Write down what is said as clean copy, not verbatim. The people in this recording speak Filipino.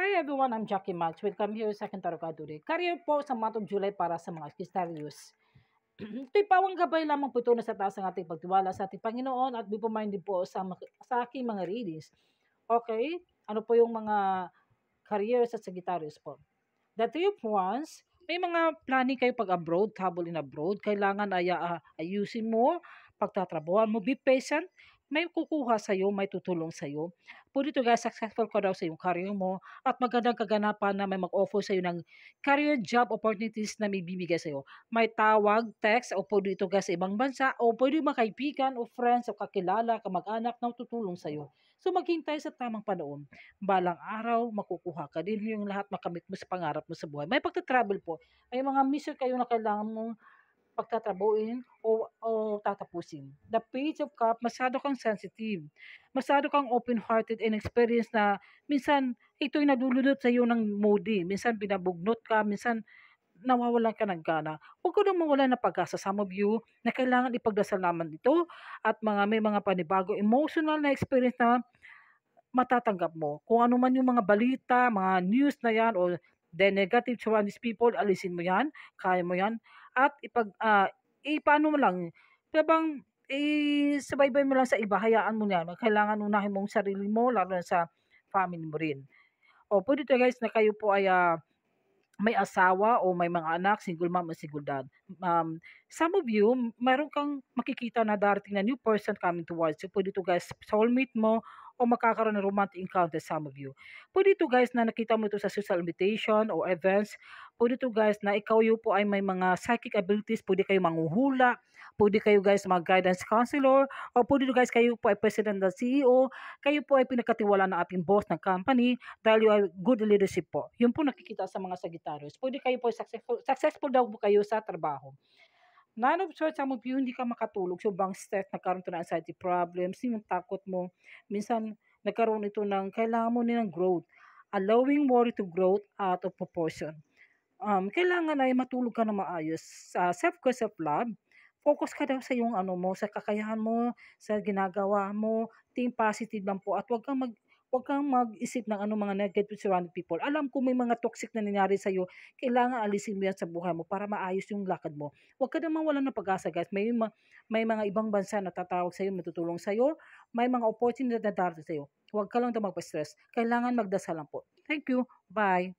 Hi everyone, I'm Jackie Max. Welcome here sa aking Tarot Card today. Career po sa month of July para sa mga Sagittarius. Ito'y pawang gabay lamang po ito na sa taas ng ating pagtiwala sa ating Panginoon at be minded po sa aking mga readings. Okay? Ano po yung mga career sa Sagittarius po? The Three of Wands, may mga planning kayo pag abroad, travel in abroad, kailangan ayusin mo, pagtatrabuhan mo, be patient, may kukuha sa'yo, may tutulong sa'yo. Po dito guys, successful ka daw sa iyong career mo at magandang kaganapan na may mag-offer sa'yo ng career job opportunities na may bibigay sa'yo. May tawag, text, o po dito guys sa ibang bansa, o pwede mga kaibigan o friends o kakilala, kamag-anak na tutulong sa'yo. So maghintay sa tamang panahon. Balang araw, makukuha ka din yung lahat makamit mo sa pangarap mo sa buhay. May pagta-travel po. May mga mission kayo na kailangan mong pagtatrabuhin o tatapusin. The Page of Cup, masyado kang sensitive. Masyado kang open-hearted and experienced na minsan ito'y nadulunod sa iyo ng moody. Minsan binabugnot ka, minsan nawawalan ka ng gana. Huwag ko nang mawala ng pag-asa. Some of you na kailangan ipagdasal naman ito at may mga panibago emotional na experience na matatanggap mo. Kung ano man yung mga balita, mga news na yan o the negative around these people, alisin mo yan, kaya mo yan, at paano mo lang, bang isabaybay mo lang sa iba, hayaan mo yan. Kailangan unahin mong sarili mo, lalo na sa family mo rin. O pwede to guys na kayo po ay may asawa o may mga anak, single mom o single dad. Some of you, meron kang makikita na darating na new person coming towards you. Pwede to guys, soulmate mo o makakaroon ng romantic encounter some of you. Pwede to guys na nakita mo ito sa social invitation o events. Pwede to guys na ikaw yung po ay may mga psychic abilities. Pwede kayo manghuhula. Pwede kayo guys mga guidance counselor. O pwede to guys kayo po ay president ng CEO. Kayo po ay pinagkatiwala ng ating boss ng company dahil you are good leadership po. Yun po nakikita sa mga Sagittarius. Pwede kayo po successful daw po kayo sa trabaho. Nine of Swords, some of you, hindi ka makatulog. Sobrang stress, nagkaroon ito ng anxiety problems, yung takot mo. Minsan, nagkaroon ito ng, kailangan mo ng growth. Allowing worry to growth out of proportion. Kailangan ay matulog ka na maayos. Sa self-care, self-love, focus ka daw sa iyong sa kakayahan mo, sa ginagawa mo, think positive lang po. At wag kang mag-isip ng mga negative surrounding people. Alam ko may mga toxic na nangyari sa iyo, kailangan alisin mo yan sa buhay mo para maayos yung lakad mo. Huwag ka namang walang ng pag-asa, guys. May mga ibang bansa na tatawag sa iyo, matutulong sa iyo, may mga opportunity na darating sa iyo. Huwag ka lang daw magpa-stress. Kailangan magdasal lang po. Thank you. Bye.